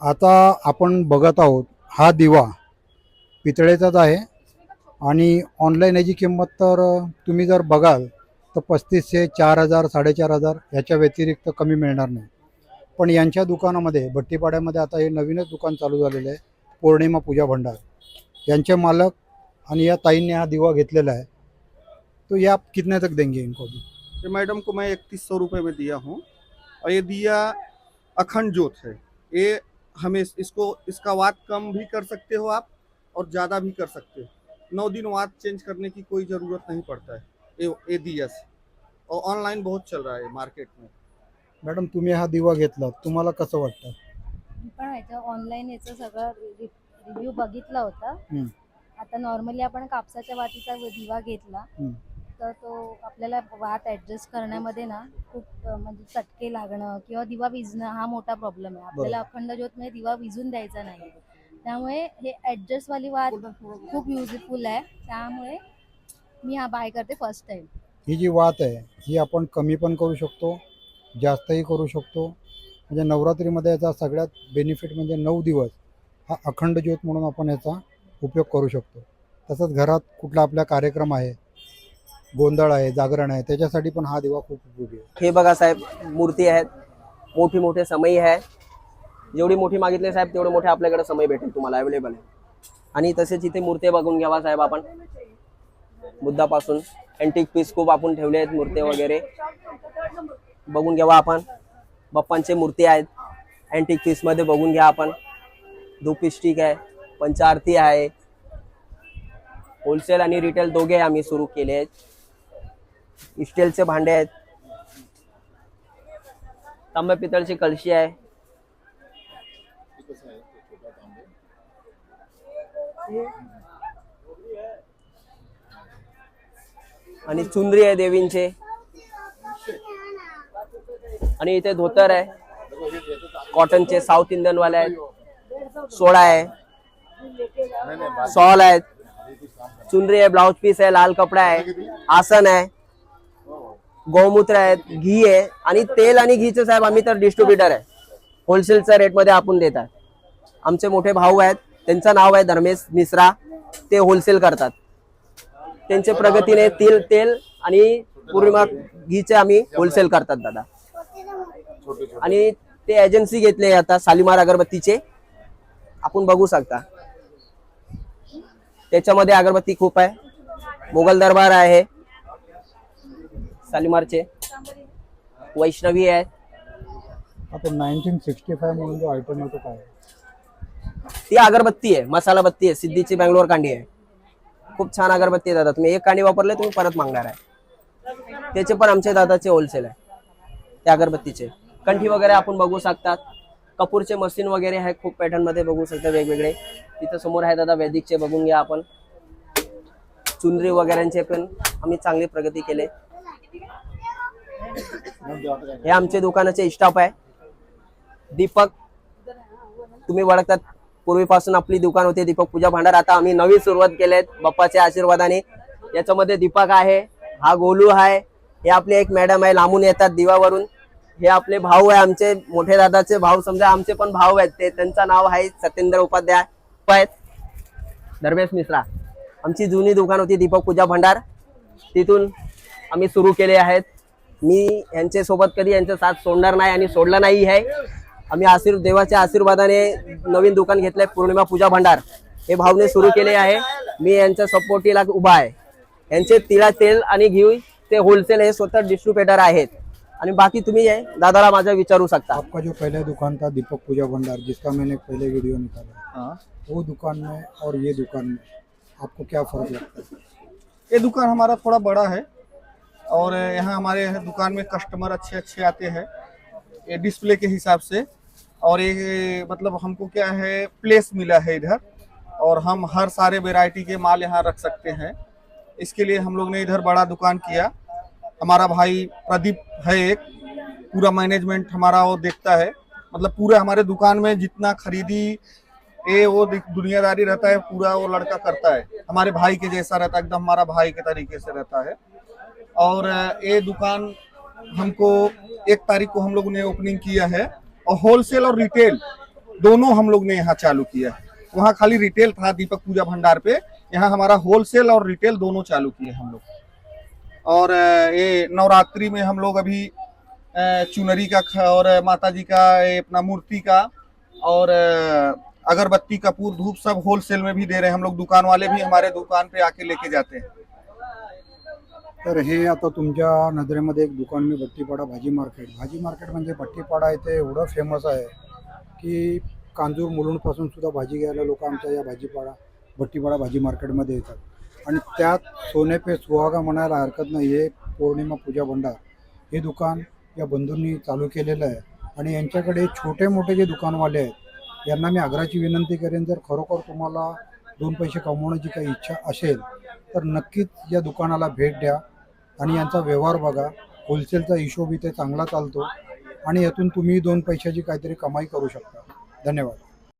आता आपण बघत आहोत हा दिवा पितळेचाच आहे आणि ऑनलाईन याची किंमत तर तुम्ही जर बघाल तर 3500 4000 4500 ह्याच्या व्यतिरिक्त कमी मिळणार नाही. पण यांच्या दुकानामध्ये भट्टीपाड्यामध्ये आता हे नवीनच दुकान चालू झालेलं आहे, पौर्णिमा पूजा भंडार. यांचे मालक आणि या ताईंनी हा दिवा घेतलेला आहे. तो ये आप कितने तक देंगे इनको अभी? ये मैडम को मैं 3100 रुपये में दिया हूँ और ये दिया अखंड ज्योत है। ये हमें इसको इसका वाट कम भी कर सकते हो आप और ज़्यादा भी कर सकते हो। 9 दिन वाट चेंज करने की कोई ज़रूरत नहीं पड़ता है ये दिया से। और ऑनलाइन बहुत चल रहा है मार्केट में। मॅडम तुम्ही हा दिवा घेतला, तुम्हाला कसं वाटतं? मी पण ह्याच्या ऑनलाईन याचं सगळं रिव्ह्यू बघितला होता. हं, आता नॉर्मली आपण कापसाच्या वातीचा दिवा घेतला हं. तर तो आपल्याला वात ऍडजस्ट करण्यामध्ये ना खूप म्हणजे चटके लागणं किंवा दिवा विझणं हा मोठा प्रॉब्लेम आहे. आपल्याला अखंड ज्योतमध्ये दिवा विझून द्यायचा नाही, त्यामुळे हे ऍडजस्ट वाली वात खूप युजफुल आहे. त्यामुळे मी हा बाय करते फर्स्ट टाइम. ही जी वात आहे ही आपण कमी पण करू शकतो, जास्तही करू शकतो. म्हणजे नवरात्रीमध्ये याचा सगळ्यात बेनिफिट म्हणजे 9 दिवस हा अखंड ज्योत म्हणून आपण याचा उपयोग करू शकतो. तसंच घरात कुठला आपला कार्यक्रम आहे, गोंधळ आहे, जागरण आहे, त्याच्यासाठी पण हा दिवा खूप उपयोगी आहे. हे बघा साहेब, मूर्ती आहेत, मोठी मोठे समई आहे. जेवढी मोठी मागितली साहेब तेवढे मोठे आपल्याकडे समई भेटेल तुम्हाला, अवेलेबल आहे. आणि तसेच इथे मूर्ती बघून घ्यावा साहेब आपण, बुद्धापासून अँटिक पीस खूप आपण ठेवले आहेत, मूर्ती वगैरे बघून घ्यावा आपण. बाप्पांचे मूर्ती आहेत अँटिक पीस मध्ये, बघून घ्या आपण. धूप स्टिक आहे, पंचारती आहे. होलसेल आणि रिटेल दोघे आम्ही सुरू केले आहेत. स्टीलचे भांडे आहेत, तांब्या पितळची कळशी आहे. आणि चुनरी आहे देवींचे. आणि इथे धोतर आहे कॉटनचे, साऊथ इंडियन वाले आहेत. सोळा आहे, सॉल आहेत, चुनरी आहे, ब्लाउज पीस आहे, लाल कपडा आहे, आसन आहे, गौमूत्र आहेत, घी आहे. आणि तेल आणि घीचे साहेब आम्ही तर डिस्ट्रीब्युटर आहे, होलसेलच्या रेट मध्ये आपण देतात. आमचे मोठे भाऊ आहेत, त्यांचं नाव आहे धर्मेश मिश्रा, ते होलसेल करतात. त्यांचे प्रगतीने तेल आणि पौर्णिमा घीचे आम्ही होलसेल करतात दादा. आणि ते एजन्सी घेतले आता शालीमार अगरबत्तीचे, आपण बघू शकता. त्याच्यामध्ये अगरबत्ती खूप आहे, मोगल दरबार आहे, शालीमारचे, वैष्णवी आहे. आता 1965 म्हणून जो आयटम आहे तो काय आहे? ती अगरबत्ती आहे, मसाला बत्ती आहे, सिद्धीची बँगलोर कांडी आहे. खूप छान अगरबत्ती आहे दादा. तुम्ही एक कांडी वापरले तुम्ही परत मागणार आहे. त्याचे पण आमचे दादाचे होलसेल आहे त्या अगरबत्तीचे. कंठी वगैरे आपण बघू शकतात. कपूरचे मशीन वगैरे आहे, खूप पॅटर्न मध्ये बघू शकता वेगवेगळे. तिथे समोर आहे दादा वैदिकचे, बघून घ्या आपण. चुनरी वगैरेचे पण आम्ही चांगली प्रगती केले. हे आमचे दुकानाचे स्टाफ आहे, दीपक. तुम्ही ओळखतात, पूर्वीपासून आपली दुकान होते दीपक पूजा भांडार. आता आम्ही नवी सुरुवात केलेत बाप्पाच्या आशीर्वादाने. याच्यामध्ये दीपक आहे, हा गोलू आहे, हे आपले एक मॅडम आहे, लांबून येतात दिवावरून. हे आपले भाऊ आहे, आमचे मोठे दादाचे भाऊ, समजा आमचे पण भाऊ आहेत. ते त्यांचं नाव आहे सत्येंद्र उपाध्याय आहेत, धर्मेश मिश्रा. आमची जुनी दुकान होती दीपक पूजा भंडार, तिथून आम्ही सुरू केले आहेत. मी यांच्या सोबत कधी यांचा साथ सोडणार नाही आणि सोडला नाही आहे. आम्ही देवाच्या आशीर्वादाने नवीन दुकान घेतलंय पौर्णिमा पूजा भंडार. हे भाऊने सुरू केले आहे, मी यांच्या सपोर्टीला उभा आहे. यांचे तिळा तेल आणि घी ते होलसेल हे स्वतः डिस्ट्रीब्युटर आहेत. आणि बाकी तुम्ही दादाला माझा विचारू शकता. आपका जो पहले दुकान था दीपक पूजा भंडार, जिसका मैंने पहले वीडियो निकाला, वो दुकान में और ये दुकान में आपको क्या फर्क लगता है? ये दुकान हमारा थोड़ा बड़ा है और यहाँ हमारे दुकान में कस्टमर अच्छे आते हैं ये डिस्प्ले के हिसाब से। और ये मतलब हमको क्या है, प्लेस मिला है इधर और हम हर सारे वैरायटी के माल यहाँ रख सकते हैं। इसके लिए हम लोग ने इधर बड़ा दुकान किया। हमारा भाई प्रदीप है एक, पूरा मैनेजमेंट हमारा वो देखता है। मतलब पूरे हमारे दुकान में जितना खरीदी ये वो दुनियादारी रहता है, पूरा वो लड़का करता है। हमारे भाई के जैसा रहता है, एकदम हमारा भाई के तरीके से रहता है। और ये दुकान हमको 1 तारीख को हम लोग ने ओपनिंग किया है। और होलसेल और रिटेल दोनों हम लोग ने यहाँ चालू किया है। वहाँ खाली रिटेल था दीपक पूजा भंडार पे, यहाँ हमारा होलसेल और रिटेल दोनों चालू किए हम लोग। और ये नवरात्रि में हम लोग अभी चुनरी का और माता जी का अपना मूर्ति का और अगरबत्ती कपूर धूप सब होलसेल में भी दे रहे हैं हम लोग। दुकान वाले भी हमारे दुकान पे आके लेके जाते हैं। तर हे आता तुमच्या नजरेमध्ये एक दुकान मी भट्टीपाडा भाजी मार्केट म्हणजे भट्टीपाडा इथे एवढं फेमस आहे की कांजूर मुलुंडपासून सुद्धा भाजी घ्यायला लोक आमच्या या भट्टीपाडा भाजी मार्केटमध्ये येतात। आणि त्यात सोने पे सुहागा म्हणायला हरकत नाही, हे पौर्णिमा पूजा भंडार हे दुकान या बंधूंनी चालू केलेलं आहे। आणि यांच्याकडे छोटे मोठे जे दुकानवाले आहेत यांना मी आग्रहाची विनंती करेन, जर खरोखर तुम्हाला दोन पैसे कमवण्याची काही इच्छा असेल तर नक्कीच या दुकानाला भेट द्या आणि यांचा व्यवहार बघा। होलसेलचा हिशोब इथे चांगला चालतो आणि यातून तुम्ही दोन पैशाची काहीतरी कमाई करू शकता। धन्यवाद।